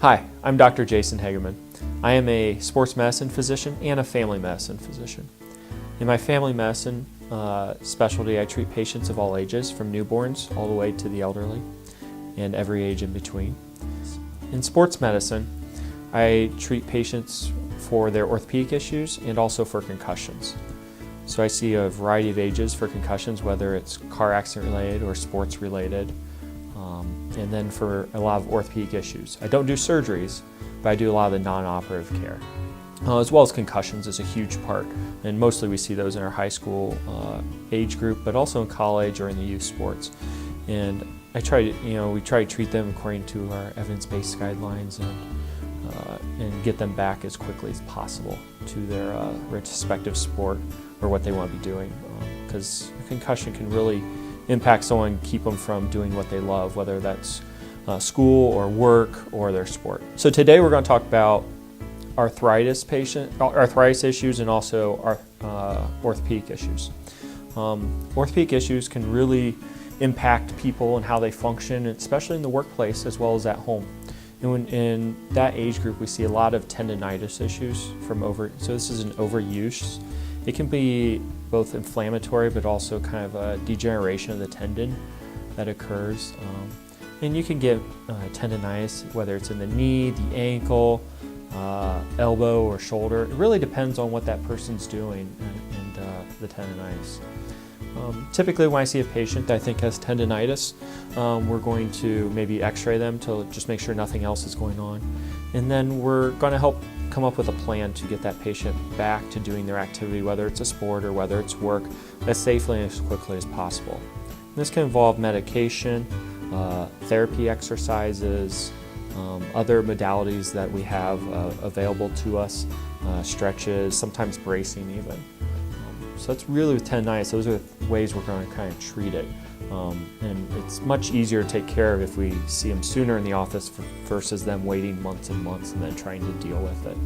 Hi, I'm Dr. Jason Hageman. I am a sports medicine physician and a family medicine physician. In my family medicine specialty, I treat patients of all ages, from newborns all the way to the elderly, and every age in between. In sports medicine, I treat patients for their orthopedic issues and also for concussions. So I see a variety of ages for concussions, whether it's car accident related or sports related, and then for a lot of orthopedic issues. I don't do surgeries, but I do a lot of the non-operative care. As well as concussions is a huge part, and mostly we see those in our high school age group, but also in college or in the youth sports. And we try to treat them according to our evidence-based guidelines and get them back as quickly as possible to their respective sport or what they want to be doing, because a concussion can really impact someone, keep them from doing what they love, whether that's school or work or their sport. So today we're going to talk about arthritis issues and also orthopedic issues. Orthopedic issues can really impact people and how they function, especially in the workplace as well as at home. And in that age group, we see a lot of tendinitis issues so this is an overuse. It can be both inflammatory, but also kind of a degeneration of the tendon that occurs. And you can get tendinitis, whether it's in the knee, the ankle, elbow, or shoulder. It really depends on what that person's doing and the tendinitis. Typically when I see a patient that I think has tendinitis, we're going to maybe x-ray them to just make sure nothing else is going on. And then we're going to help come up with a plan to get that patient back to doing their activity, whether it's a sport or whether it's work, as safely and as quickly as possible. And this can involve medication, therapy exercises, other modalities that we have available to us, stretches, sometimes bracing even. So that's really with tendinitis, those are the ways we're going to kind of treat it. And it's much easier to take care of if we see them sooner in the office versus them waiting months and months and then trying to deal with it.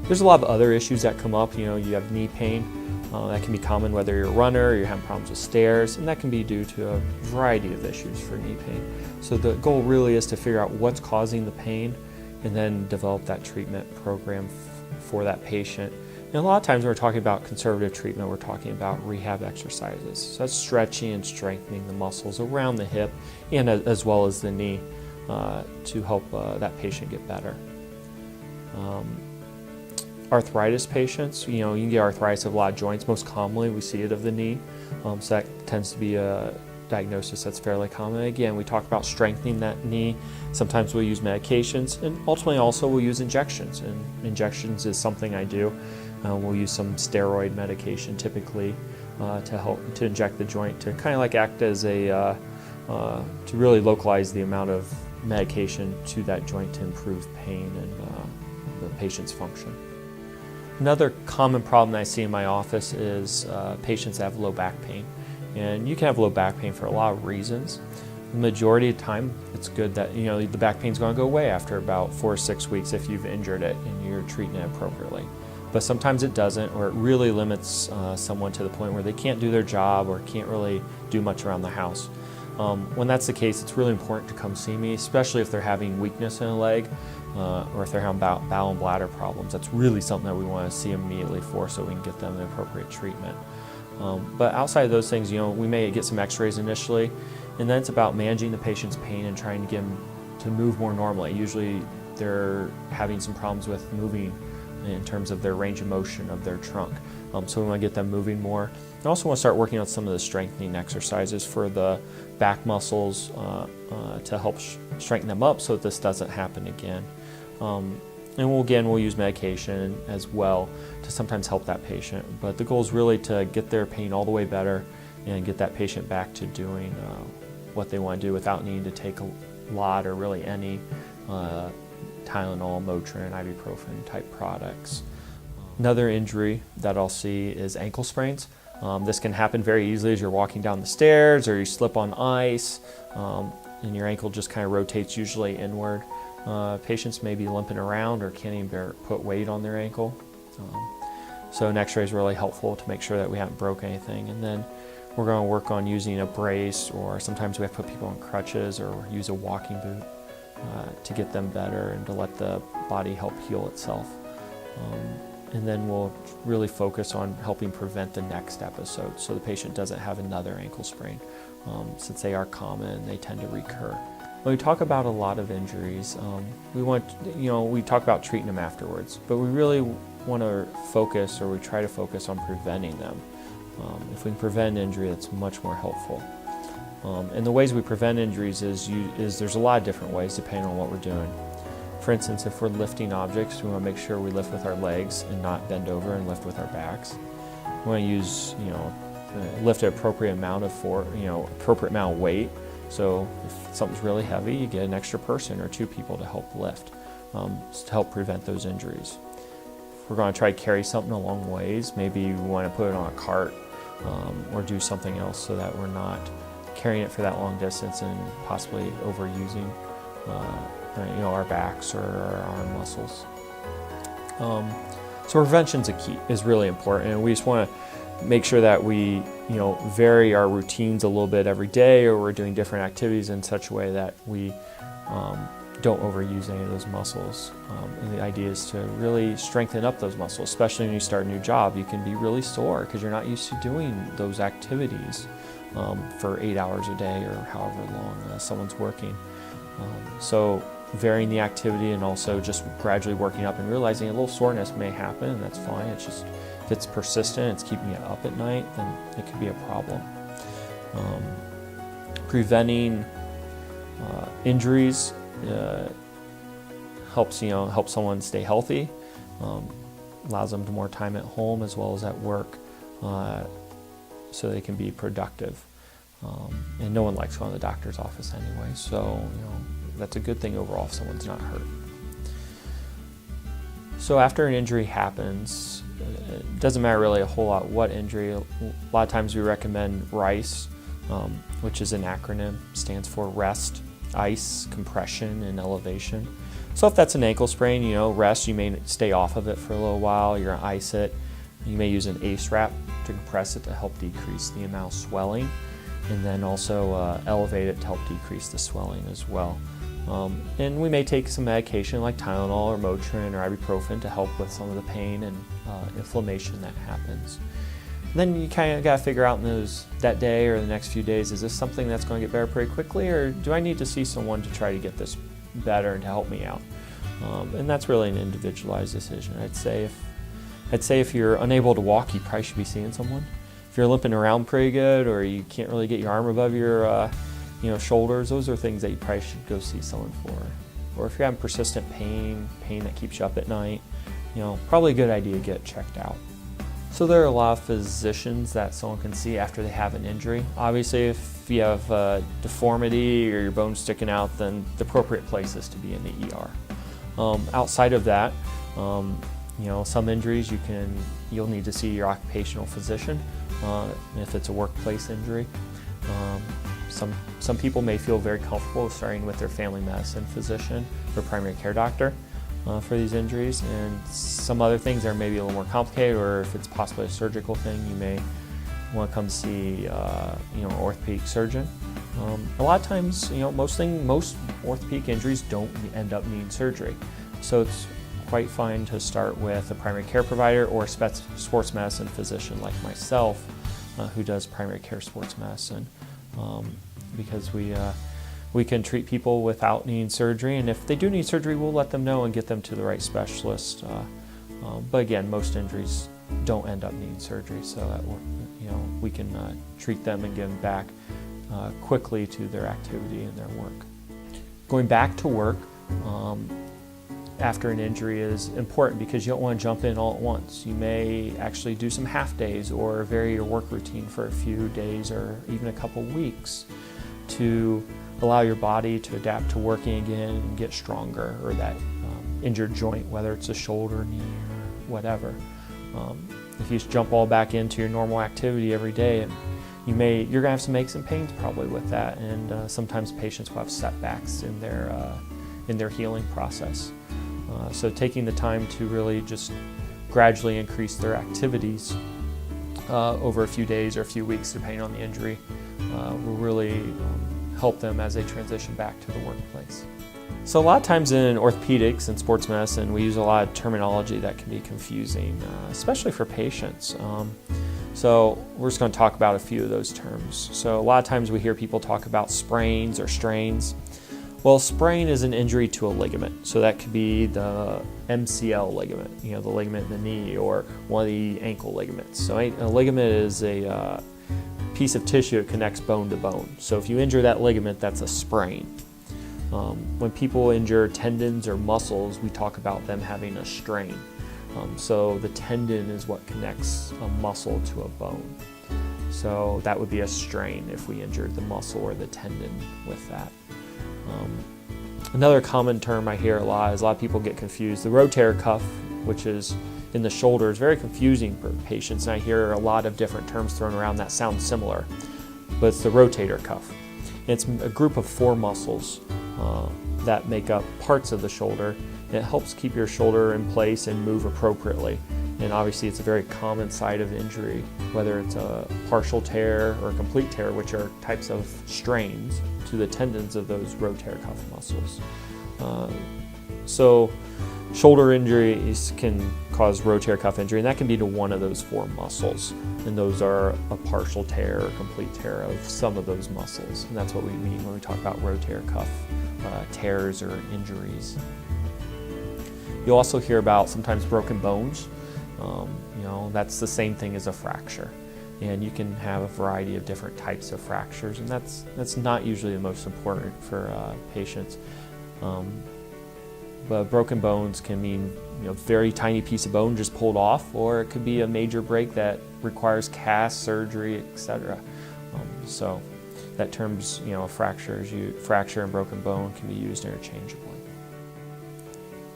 There's a lot of other issues that come up. You have knee pain. That can be common whether you're a runner or you're having problems with stairs, and that can be due to a variety of issues for knee pain. So the goal really is to figure out what's causing the pain and then develop that treatment program for that patient. And a lot of times when we're talking about conservative treatment, we're talking about rehab exercises. So that's stretching and strengthening the muscles around the hip and as well as the knee to help that patient get better. Arthritis patients, you can get arthritis of a lot of joints. Most commonly we see it of the knee, so that tends to be a diagnosis that's fairly common. Again, we talk about strengthening that knee. Sometimes we'll use medications, and ultimately also we'll use injections, and injections is something I do. We'll use some steroid medication typically to help to inject the joint to kind of like act as to really localize the amount of medication to that joint to improve pain and the patient's function. Another common problem that I see in my office is patients that have low back pain. And you can have low back pain for a lot of reasons. The majority of the time, it's good that the back pain is going to go away after about 4 or 6 weeks if you've injured it and you're treating it appropriately. But sometimes it doesn't, or it really limits someone to the point where they can't do their job or can't really do much around the house. When that's the case, it's really important to come see me, especially if they're having weakness in a leg or if they're having bowel and bladder problems. That's really something that we want to see immediately for so we can get them the appropriate treatment. But outside of those things, we may get some x-rays initially, and then it's about managing the patient's pain and trying to get them to move more normally. Usually they're having some problems with moving in terms of their range of motion of their trunk. So we want to get them moving more. I also want to start working on some of the strengthening exercises for the back muscles to help strengthen them up so that this doesn't happen again. And we'll use medication as well to sometimes help that patient. But the goal is really to get their pain all the way better and get that patient back to doing what they want to do without needing to take a lot or really any Tylenol, Motrin, ibuprofen type products. Another injury that I'll see is ankle sprains. This can happen very easily as you're walking down the stairs or you slip on ice and your ankle just kind of rotates usually inward. Patients may be limping around or can't even put weight on their ankle. So an x-ray is really helpful to make sure that we haven't broke anything. And then we're going to work on using a brace, or sometimes we have to put people on crutches or use a walking boot to get them better and to let the body help heal itself. And then we'll really focus on helping prevent the next episode so the patient doesn't have another ankle sprain. Since they are common, they tend to recur. When we talk about a lot of injuries, we talk about treating them afterwards, but we really want to focus, or we try to focus on preventing them. If we can prevent injury, that's much more helpful. And the ways we prevent injuries is there's a lot of different ways depending on what we're doing. For instance, if we're lifting objects, we want to make sure we lift with our legs and not bend over and lift with our backs. We want to use, lift an appropriate amount of weight. So if something's really heavy, you get an extra person or two people to help lift, to help prevent those injuries. If we're going to try to carry something a long ways, maybe we want to put it on a cart or do something else so that we're not carrying it for that long distance and possibly overusing our backs or our arm muscles. So prevention's is really important, and we just want to make sure that we vary our routines a little bit every day, or we're doing different activities in such a way that we don't overuse any of those muscles. And the idea is to really strengthen up those muscles, especially when you start a new job. You can be really sore because you're not used to doing those activities for 8 hours a day or however long someone's working. So varying the activity and also just gradually working up and realizing a little soreness may happen, and that's fine. It's just, if it's persistent, it's keeping you up at night, then it could be a problem. Preventing injuries helps someone stay healthy, allows them to more time at home as well as at work, so they can be productive. And no one likes going to the doctor's office anyway, so that's a good thing overall if someone's not hurt. So after an injury happens, it doesn't matter really a whole lot what injury. A lot of times we recommend R.I.C.E, which is an acronym, stands for rest, ice, compression, and elevation. So if that's an ankle sprain, rest, you may stay off of it for a little while. You're gonna ice it. You may use an ACE wrap to compress it to help decrease the amount of swelling, and then also elevate it to help decrease the swelling as well. And we may take some medication like Tylenol or Motrin or ibuprofen to help with some of the pain and inflammation that happens. And then you kind of got to figure out that day or the next few days, is this something that's going to get better pretty quickly, or do I need to see someone to try to get this better and to help me out? And that's really an individualized decision. I'd say if you're unable to walk, you probably should be seeing someone. If you're limping around pretty good, or you can't really get your arm above your shoulders, those are things that you probably should go see someone for. Or if you're having persistent pain that keeps you up at night, probably a good idea to get checked out. So there are a lot of physicians that someone can see after they have an injury. Obviously, if you have a deformity or your bone's sticking out, then the appropriate place is to be in the ER. Outside of that, some injuries you'll need to see your occupational physician if it's a workplace injury. Some people may feel very comfortable starting with their family medicine physician or primary care doctor for these injuries, and some other things are maybe a little more complicated, or if it's possibly a surgical thing, you may want to come see an orthopedic surgeon. A lot of times, most orthopedic injuries don't end up needing surgery, so it's quite fine to start with a primary care provider or a sports medicine physician like myself, who does primary care sports medicine, because we can treat people without needing surgery, and if they do need surgery, we'll let them know and get them to the right specialist. But again, most injuries don't end up needing surgery, so that we can treat them and get them back quickly to their activity and their work. Going back to work after an injury is important because you don't want to jump in all at once. You may actually do some half days or vary your work routine for a few days or even a couple weeks to allow your body to adapt to working again and get stronger, or that injured joint, whether it's a shoulder, knee, or whatever. If you just jump all back into your normal activity every day, you're gonna have some aches and pains probably with that, and sometimes patients will have setbacks in their healing process. So taking the time to really just gradually increase their activities over a few days or a few weeks, depending on the injury, will really help them as they transition back to the workplace. So a lot of times in orthopedics and sports medicine, we use a lot of terminology that can be confusing, especially for patients. So we're just going to talk about a few of those terms. So a lot of times we hear people talk about sprains or strains. Well, sprain is an injury to a ligament. So that could be the MCL ligament, the ligament in the knee, or one of the ankle ligaments. So a ligament is a piece of tissue that connects bone to bone. So if you injure that ligament, that's a sprain. When people injure tendons or muscles, we talk about them having a strain. So the tendon is what connects a muscle to a bone. So that would be a strain if we injured the muscle or the tendon with that. Another common term I hear a lot is a lot of people get confused. The rotator cuff, which is in the shoulder, is very confusing for patients, and I hear a lot of different terms thrown around that sound similar, but it's the rotator cuff. It's a group of 4 muscles that make up parts of the shoulder. It helps keep your shoulder in place and move appropriately. And obviously it's a very common site of injury, whether it's a partial tear or a complete tear, which are types of strains to the tendons of those rotator cuff muscles. So shoulder injuries can cause rotator cuff injury, and that can be to one of those 4 muscles. And those are a partial tear or complete tear of some of those muscles. And that's what we mean when we talk about rotator cuff tears or injuries. You'll also hear about sometimes broken bones. That's the same thing as a fracture. And you can have a variety of different types of fractures, and that's not usually the most important for patients. But broken bones can mean very tiny piece of bone just pulled off, or it could be a major break that requires cast, surgery, etc. So that terms, fracture and broken bone can be used interchangeably.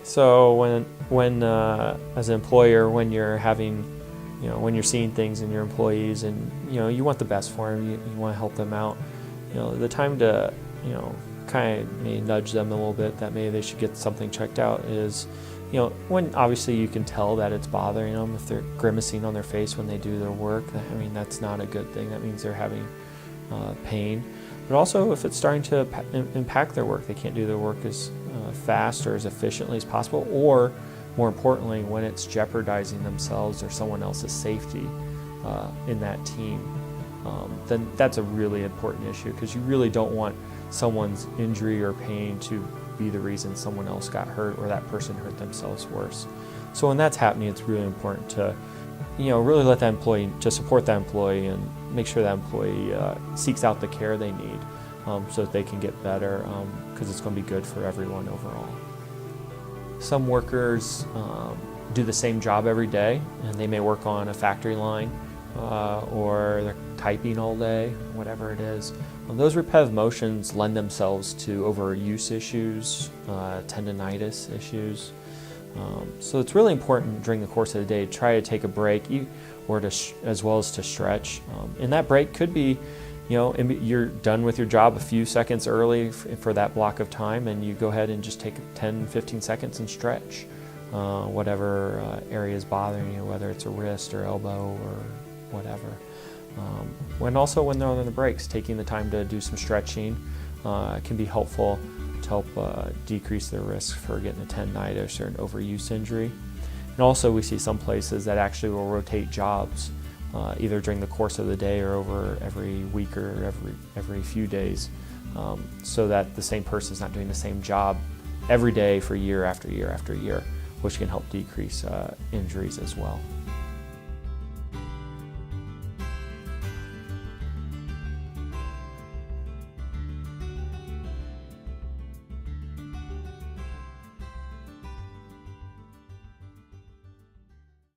So when as an employer, when you're having, when you're seeing things in your employees, and you want the best for them, you want to help them out. The time to kind of maybe nudge them a little bit that maybe they should get something checked out is, when obviously you can tell that it's bothering them. If they're grimacing on their face when they do their work, that's not a good thing. That means they're having pain. But also if it's starting to impact their work, they can't do their work as fast or as efficiently as possible, or more importantly, when it's jeopardizing themselves or someone else's safety in that team, then that's a really important issue, because you really don't want someone's injury or pain to be the reason someone else got hurt or that person hurt themselves worse. So when that's happening, it's really important to really let that employee, to support that employee and make sure that employee seeks out the care they need so that they can get better, because it's going to be good for everyone overall. Some workers do the same job every day, and they may work on a factory line or they're typing all day, whatever it is. Those repetitive motions lend themselves to overuse issues, tendinitis issues. So it's really important during the course of the day to try to take a break, or as well as to stretch. And that break could be, you're done with your job a few seconds early for that block of time, and you go ahead and just take 10-15 seconds and stretch whatever area is bothering you, whether it's a wrist or elbow or whatever. When they're on the breaks, taking the time to do some stretching can be helpful to help decrease their risk for getting a tendinitis or an overuse injury. And also we see some places that actually will rotate jobs either during the course of the day or over every week or every few days, so that the same person's not doing the same job every day for year after year after year, which can help decrease injuries as well.